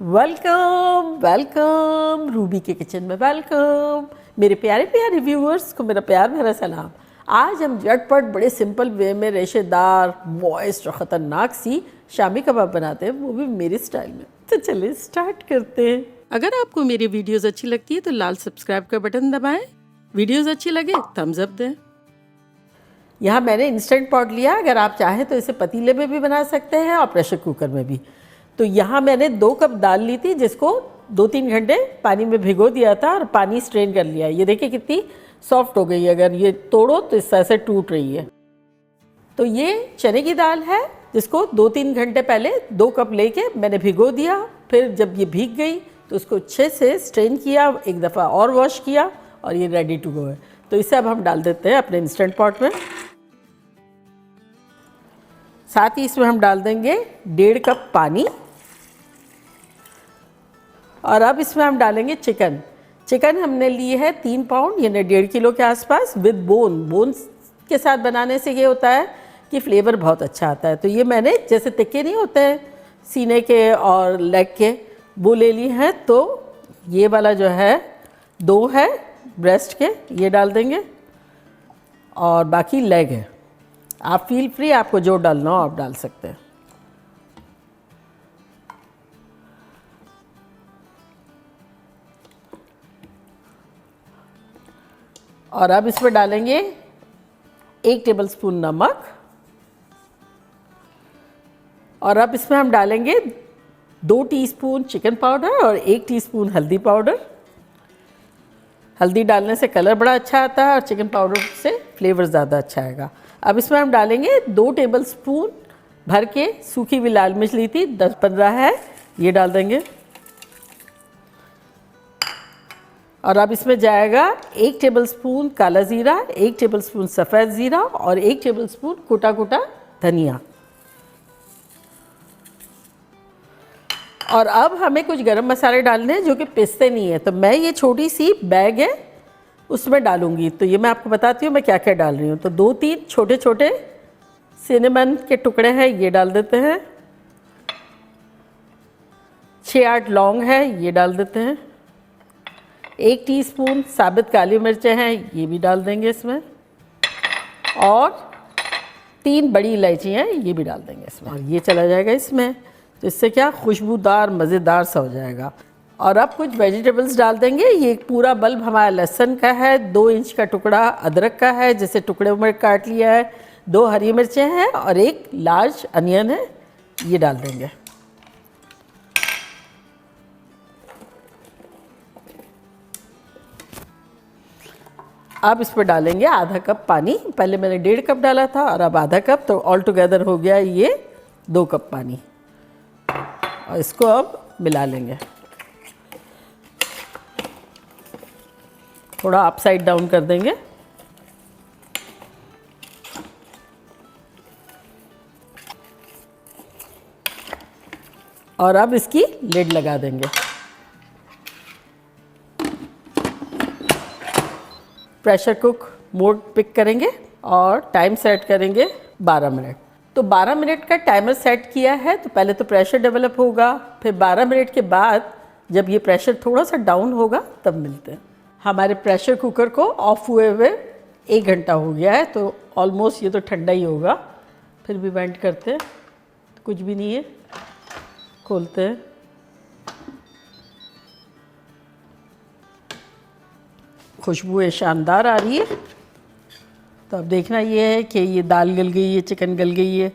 Welcome welcome Ruby के kitchen में welcome. मेरे प्यारे प्यारे व्यूअर्स को मेरा प्यार भरा सलाम। आज हम झटपट बड़े सिंपल वे में रेशेदार मॉइस्ट और ख़तरनाक सी शामी कबाब बनाते हैं, वो भी मेरे स्टाइल में। तो चलिए स्टार्ट करते हैं। अगर आपको मेरी वीडियोज़ अच्छी लगती है तो लाल सब्सक्राइब का बटन दबाएं। वीडियोज़ अच्छी लगे थम्स अप दें। यहाँ मैंने इंस्टेंट पॉट लिया, अगर आप चाहें तो इसे पतीले में भी बना सकते हैं और प्रेशर कुकर में भी। तो यहाँ मैंने 2 कप दाल ली थी, जिसको 2-3 घंटे पानी में भिगो दिया था और पानी स्ट्रेन कर लिया। ये देखिए कितनी सॉफ्ट हो गई है, अगर ये तोड़ो तो इस तरह से टूट रही है। तो ये चने की दाल है, जिसको 2-3 घंटे पहले 2 कप लेके मैंने भिगो दिया। फिर जब ये भीग गई तो उसको अच्छे से स्ट्रेन किया, एक दफ़ा और वॉश किया और ये रेडी टू गो है। तो इसे अब हम डाल देते हैं अपने इंस्टेंट पॉट में। साथ ही इसमें हम डाल देंगे 1.5 कप पानी और अब इसमें हम डालेंगे चिकन। चिकन हमने ली है 3 पाउंड यानी 1.5 किलो के आसपास विद बोन्स के साथ बनाने से ये होता है कि फ्लेवर बहुत अच्छा आता है। तो ये मैंने जैसे टिक्के नहीं होते हैं सीने के और लेग के, वो ले लिए हैं। तो ये वाला जो है 2 है ब्रेस्ट के, ये डाल देंगे और बाकी लेग है। आप फील फ्री, आपको जो डालना हो आप डाल सकते हैं। और अब इसमें डालेंगे 1 टेबलस्पून नमक और अब इसमें हम डालेंगे 2 टीस्पून चिकन पाउडर और 1 टीस्पून हल्दी पाउडर। हल्दी डालने से कलर बड़ा अच्छा आता है और चिकन पाउडर से फ्लेवर ज़्यादा अच्छा आएगा। अब इसमें हम डालेंगे 2 टेबलस्पून भर के सूखी हुई लाल मिर्च ली थी, 10-15 है, ये डाल देंगे। और अब इसमें जाएगा 1 टेबलस्पून काला ज़ीरा, 1 टेबलस्पून सफ़ेद ज़ीरा और 1 टेबलस्पून कुटा कुटा धनिया। और अब हमें कुछ गरम मसाले डालने हैं जो कि पिसते नहीं है। तो मैं ये छोटी सी बैग है उसमें डालूंगी। तो ये मैं आपको बताती हूँ मैं क्या क्या डाल रही हूँ। तो 2-3 छोटे छोटे सिनेमन के टुकड़े हैं, ये डाल देते हैं। 6-8 लौंग है, ये डाल देते हैं। 1 टीस्पून साबुत काली मिर्चें हैं, ये भी डाल देंगे इसमें। और 3 बड़ी इलायची हैं, ये भी डाल देंगे इसमें। और ये चला जाएगा इसमें, तो इससे क्या खुशबूदार मज़ेदार सा हो जाएगा। और अब कुछ वेजिटेबल्स डाल देंगे। ये एक पूरा बल्ब हमारा लहसुन का है, 2 इंच का टुकड़ा अदरक का है जिसे टुकड़े में काट लिया है, 2 हरी मिर्चें हैं और 1 लार्ज अनियन है, ये डाल देंगे। अब इस पर डालेंगे आधा कप पानी। पहले मैंने 1.5 कप डाला था और अब आधा कप, तो ऑल टुगेदर हो गया ये 2 कप पानी। और इसको अब मिला लेंगे, थोड़ा अपसाइड डाउन कर देंगे। और अब इसकी लिड लगा देंगे। प्रेशर कुक मोड पिक करेंगे और टाइम सेट करेंगे 12 मिनट। तो 12 मिनट का टाइमर सेट किया है। तो पहले तो प्रेशर डेवलप होगा, फिर 12 मिनट के बाद जब ये प्रेशर थोड़ा सा डाउन होगा तब मिलते हैं। हमारे प्रेशर कुकर को ऑफ हुए हुए 1 घंटा हो गया है, तो ऑलमोस्ट ये तो ठंडा ही होगा। फिर भी वेंट करते हैं, कुछ भी नहीं है, खोलते हैं। खुशबू शानदार आ रही है। तो अब देखना ये है कि ये दाल गल गई है, चिकन गल गई है।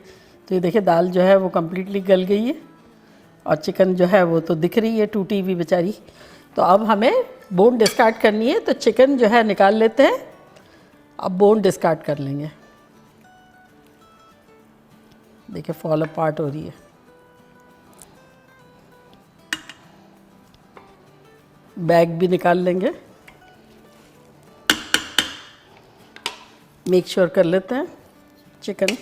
तो ये देखिए दाल जो है वो कम्प्लीटली गल गई है और चिकन जो है वो तो दिख रही है टूटी हुई बेचारी। तो अब हमें बोन डिस्कार्ड करनी है, तो चिकन जो है निकाल लेते हैं। अब बोन डिस्कार्ड कर लेंगे। देखिए फॉल अपार्ट हो रही है। बैग भी निकाल लेंगे। मेक श्योर कर लेते हैं चिकन।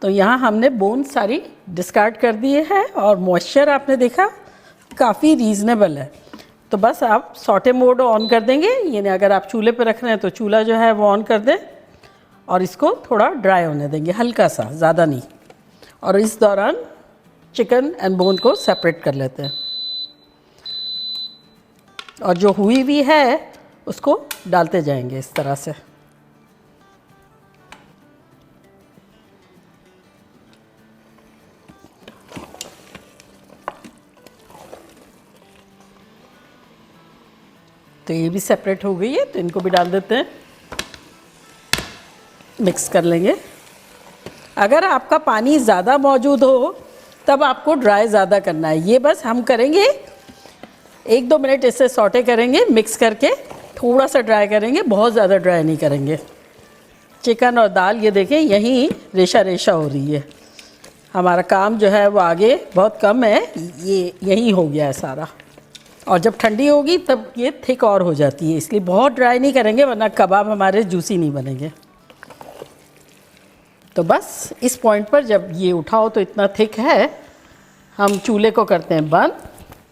तो यहाँ हमने बोन सारी डिस्कार्ड कर दिए हैं और मॉइस्चर आपने देखा काफ़ी रीज़नेबल है। तो बस आप सॉटे मोड ऑन कर देंगे, यानी अगर आप चूल्हे पे रख रहे हैं तो चूल्हा जो है वो ऑन कर दें और इसको थोड़ा ड्राई होने देंगे, हल्का सा, ज़्यादा नहीं। और इस दौरान चिकन एंड बोन को सेपरेट कर लेते हैं और जो हुई भी है उसको डालते जाएंगे इस तरह से। तो ये भी सेपरेट हो गई है, तो इनको भी डाल देते हैं, मिक्स कर लेंगे। अगर आपका पानी ज़्यादा मौजूद हो तब आपको ड्राई ज़्यादा करना है। ये बस हम करेंगे 1-2 मिनट इससे सौटे करेंगे, मिक्स करके थोड़ा सा ड्राई करेंगे, बहुत ज़्यादा ड्राई नहीं करेंगे। चिकन और दाल ये देखें यहीं रेशा रेशा हो रही है, हमारा काम जो है वो आगे बहुत कम है, ये यहीं हो गया है सारा। और जब ठंडी होगी तब ये थिक और हो जाती है, इसलिए बहुत ड्राई नहीं करेंगे वरना कबाब हमारे जूसी नहीं बनेंगे। तो बस इस पॉइंट पर जब ये उठाओ तो इतना थिक है, हम चूल्हे को करते हैं बंद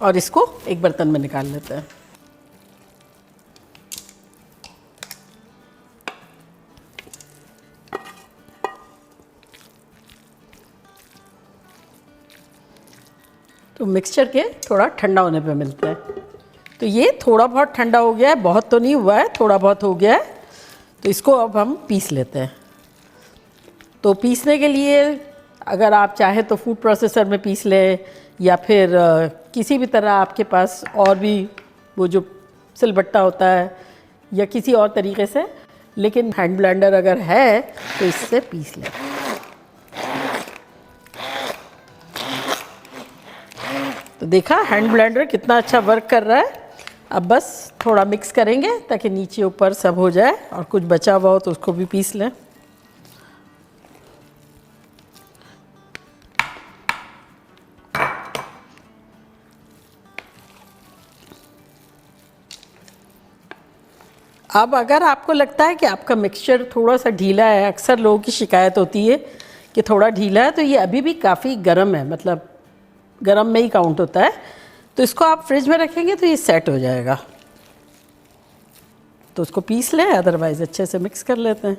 और इसको एक बर्तन में निकाल लेते हैं। तो मिक्सचर के थोड़ा ठंडा होने पे मिलता है। तो ये थोड़ा बहुत ठंडा हो गया है, बहुत तो नहीं हुआ है, थोड़ा बहुत हो गया है। तो इसको अब हम पीस लेते हैं। तो पीसने के लिए अगर आप चाहें तो फूड प्रोसेसर में पीस लें या फिर किसी भी तरह आपके पास और भी वो जो सिलबट्टा होता है या किसी और तरीके से, लेकिन हैंड ब्लेंडर अगर है तो इससे पीस लें। तो देखा हैंड ब्लेंडर कितना अच्छा वर्क कर रहा है। अब बस थोड़ा मिक्स करेंगे ताकि नीचे ऊपर सब हो जाए और कुछ बचा हुआ हो तो उसको भी पीस लें। अब अगर आपको लगता है कि आपका मिक्सचर थोड़ा सा ढीला है, अक्सर लोगों की शिकायत होती है कि थोड़ा ढीला है, तो ये अभी भी काफ़ी गर्म है, मतलब गर्म में ही काउंट होता है। तो इसको आप फ्रिज में रखेंगे तो ये सेट हो जाएगा। तो उसको पीस लें, अदरवाइज़ अच्छे से मिक्स कर लेते हैं।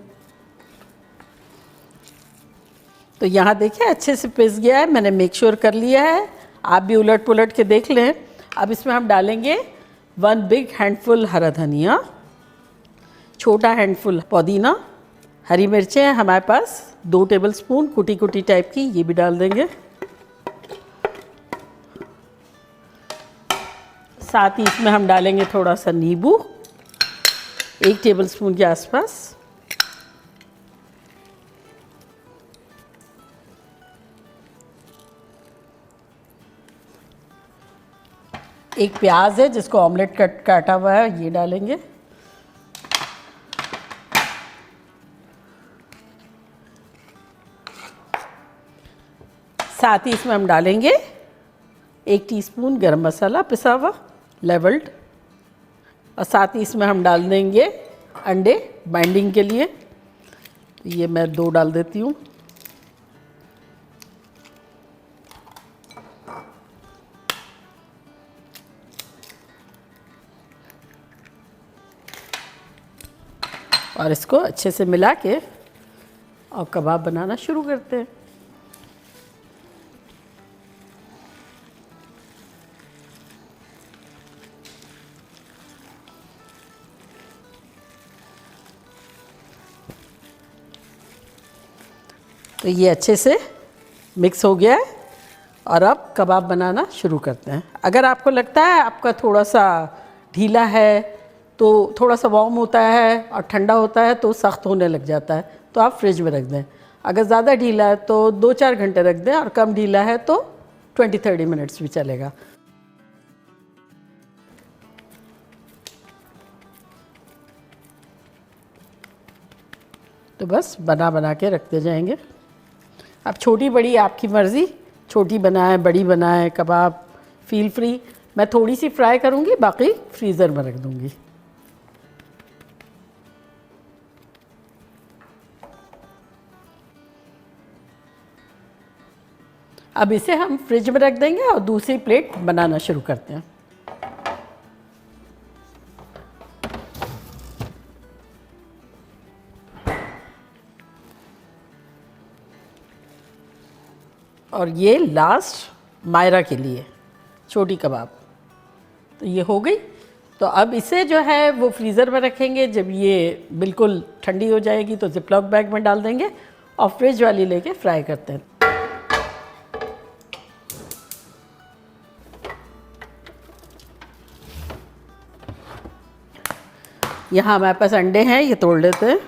तो यहाँ देखिए अच्छे से पिस गया है, मैंने मेक श्योर कर लिया है, आप भी उलट पुलट के देख लें। अब इसमें हम डालेंगे 1 बिग हैंडफुल हरा धनिया, छोटा हैंडफुल पुदीना, हरी मिर्चें हैं हमारे पास 2 टेबलस्पून कुटी कुटी टाइप की, ये भी डाल देंगे। साथ ही इसमें हम डालेंगे थोड़ा सा नींबू, 1 टेबलस्पून के आसपास। एक प्याज है जिसको ऑमलेट काटा हुआ है, ये डालेंगे। साथ ही इसमें हम डालेंगे 1 टीस्पून गरम मसाला पिसा हुआ लेवल्ड, और साथ ही इसमें हम डाल देंगे अंडे बाइंडिंग के लिए। ये मैं 2 डाल देती हूँ। और इसको अच्छे से मिला के और कबाब बनाना शुरू करते हैं। तो ये अच्छे से मिक्स हो गया है और अब कबाब बनाना शुरू करते हैं। अगर आपको लगता है आपका थोड़ा सा ढीला है तो थोड़ा सा वार्म होता है और ठंडा होता है तो सख्त होने लग जाता है, तो आप फ्रिज में रख दें। अगर ज़्यादा ढीला है तो 2-4 घंटे रख दें और कम ढीला है तो 20-30 मिनट्स भी चलेगा। तो बस बना बना के रखते जाएंगे। अब छोटी बड़ी आपकी मर्ज़ी, छोटी बनाएं बड़ी बनाएं, कबाब फील फ्री। मैं थोड़ी सी फ्राई करूँगी, बाकी फ्रीज़र में रख दूँगी। अब इसे हम फ्रिज में रख देंगे और दूसरी प्लेट बनाना शुरू करते हैं। और ये लास्ट मायरा के लिए छोटी कबाब। तो ये हो गई। तो अब इसे जो है वो फ्रीज़र में रखेंगे। जब ये बिल्कुल ठंडी हो जाएगी तो जिपलॉक बैग में डाल देंगे और फ्रिज वाली लेके फ्राई करते हैं। यहाँ हमारे पास अंडे हैं, ये तोड़ लेते हैं।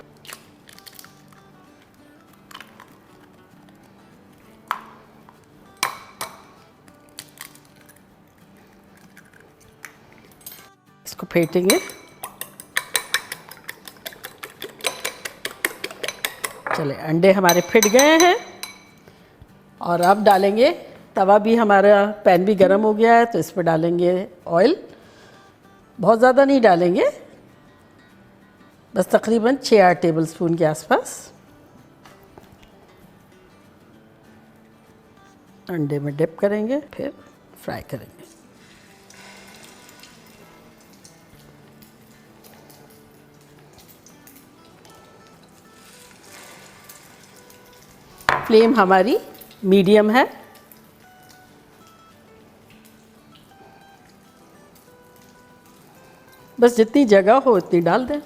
इसको फेंटेंगे। चले, अंडे हमारे फिट गए हैं और अब डालेंगे। तवा भी हमारा, पैन भी गर्म हो गया है तो इस पर डालेंगे ऑयल। बहुत ज़्यादा नहीं डालेंगे, बस तकरीबन 6-8 टेबलस्पून के आसपास। अंडे में डिप करेंगे, फिर फ्राई करेंगे। फ्लेम हमारी मीडियम है। बस जितनी जगह हो उतनी डाल दें।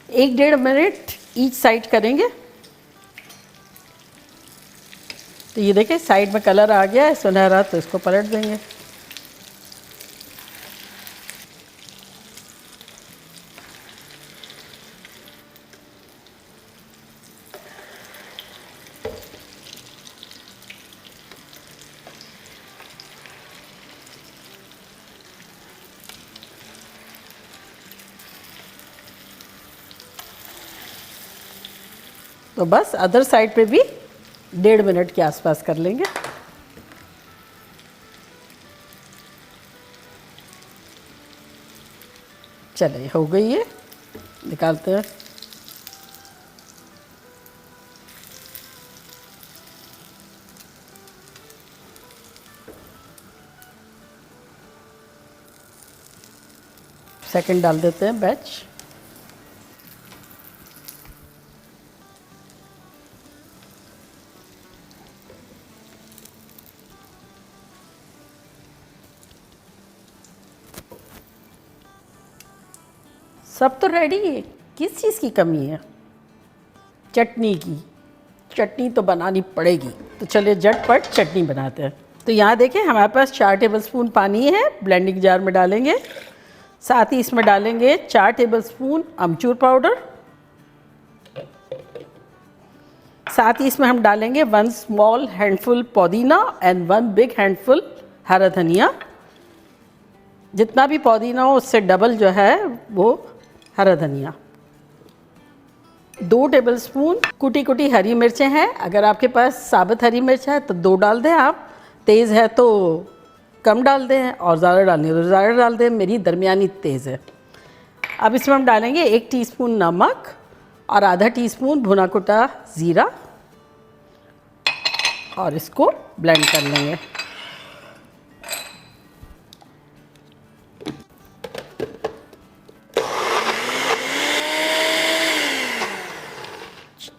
एक 1.5 मिनट ईच साइड करेंगे। तो ये देखें साइड में कलर आ गया है सुनहरा, तो इसको पलट देंगे। तो बस अदर साइड पे भी 1.5 मिनट के आसपास कर लेंगे। चलिए, हो गई है, निकालते हैं। सेकंड डाल देते हैं बैच। सब तो रेडी है, किस चीज़ की कमी है? चटनी की। चटनी तो बनानी पड़ेगी। तो चलिए झटपट चटनी बनाते हैं। तो यहाँ देखें हमारे पास 4 टेबलस्पून पानी है, ब्लेंडिंग जार में डालेंगे। साथ ही इसमें डालेंगे 4 टेबलस्पून अमचूर पाउडर। साथ ही इसमें हम डालेंगे 1 स्मॉल हैंडफुल पुदीना एंड 1 बिग हैंडफुल हरा धनिया। जितना भी पुदीना हो उससे डबल जो है वो हरा धनिया। 2 टेबलस्पून कुटी कुटी हरी मिर्चें हैं। अगर आपके पास साबुत हरी मिर्च है तो 2 डाल दें आप, तेज़ है तो कम डाल दें और ज़्यादा डालनी है तो ज़्यादा डाल दें। मेरी दरमियानी तेज़ है। अब इसमें हम डालेंगे 1 टीस्पून नमक और आधा टीस्पून भुना कुटा ज़ीरा और इसको ब्लेंड कर लेंगे।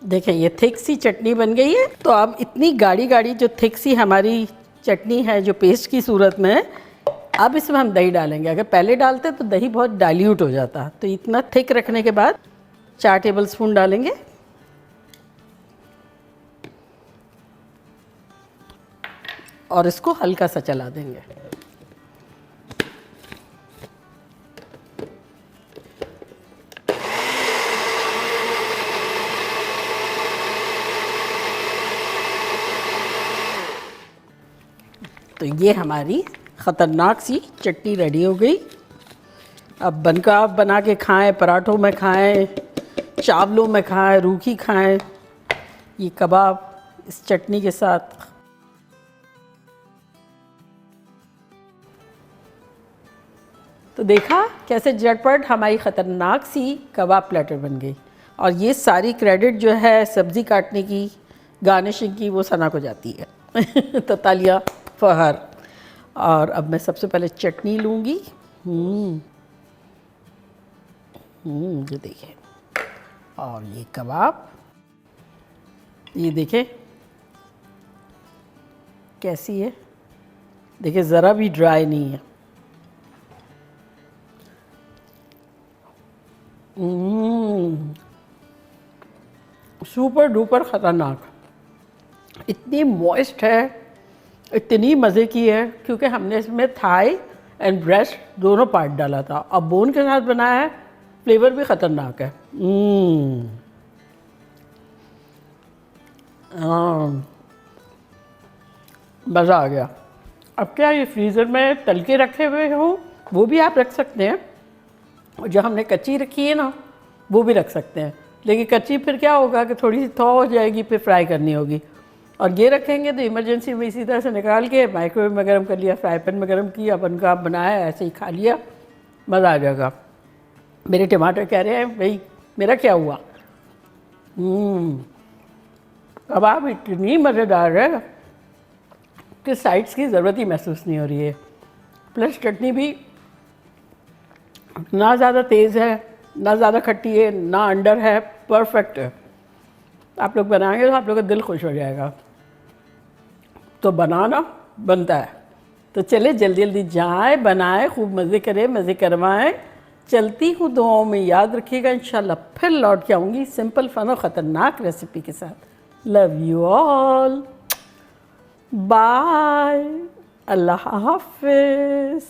देखें ये थिक सी चटनी बन गई है। तो अब इतनी गाढ़ी गाढ़ी जो थिक सी हमारी चटनी है जो पेस्ट की सूरत में है, अब इसमें हम दही डालेंगे। अगर पहले डालते तो दही बहुत डाइल्यूट हो जाता। तो इतना थिक रखने के बाद 4 टेबलस्पून डालेंगे और इसको हल्का सा चला देंगे। तो ये हमारी ख़तरनाक सी चटनी रेडी हो गई। अब बनका बना के खाएं, पराठों में खाएं, चावलों में खाएं, रूखी खाएं, ये कबाब इस चटनी के साथ। तो देखा कैसे झटपट हमारी ख़तरनाक सी कबाब प्लेटर बन गई। और ये सारी क्रेडिट जो है सब्ज़ी काटने की गार्निशिंग की वो सना को जाती है। तो तालियां फहर। और अब मैं सबसे पहले चटनी लूँगी। ये देखिए, और ये कबाब, ये देखें कैसी है, देखिए ज़रा भी ड्राई नहीं है। सुपर डुपर ख़तरनाक, इतनी मॉइस्ट है, इतनी मज़े की है, क्योंकि हमने इसमें थाई एंड ब्रेस्ट दोनों पार्ट डाला था। अब बोन के साथ बनाया है, फ्लेवर भी ख़तरनाक है। मज़ा आ गया। अब क्या ये फ्रीज़र में तल के रखे हुए हो वो भी आप रख सकते हैं, और जो हमने कच्ची रखी है ना वो भी रख सकते हैं, लेकिन कच्ची फिर क्या होगा कि थोड़ी सी थॉ हो जाएगी, फिर फ्राई करनी होगी। और ये रखेंगे तो इमरजेंसी में इसी तरह से निकाल के माइक्रोवेव में गर्म कर लिया, फ्राई पैन में गर्म किया, बनका बनाया, ऐसे ही खा लिया, मज़ा आ जाएगा। मेरे टमाटर कह रहे हैं भाई मेरा क्या हुआ। कबाब इतनी मज़ेदार है कि साइड्स की ज़रूरत ही महसूस नहीं हो रही है। प्लस चटनी भी ना ज़्यादा तेज़ है, ना ज़्यादा खट्टी है, ना अंडर है, परफेक्ट है। आप लोग बनाएंगे तो आप लोग का दिल खुश हो जाएगा। तो बनाना बनता है, तो चले जल्दी जल्दी जाएं, बनाएं, खूब मज़े करें, मज़े करवाएं। चलती हूँ दुआओं में, याद रखिएगा। इंशाल्लाह फिर लौट के आऊँगी सिंपल फन और ख़तरनाक रेसिपी के साथ। लव यू ऑल, बाय, अल्लाह हाफिज़।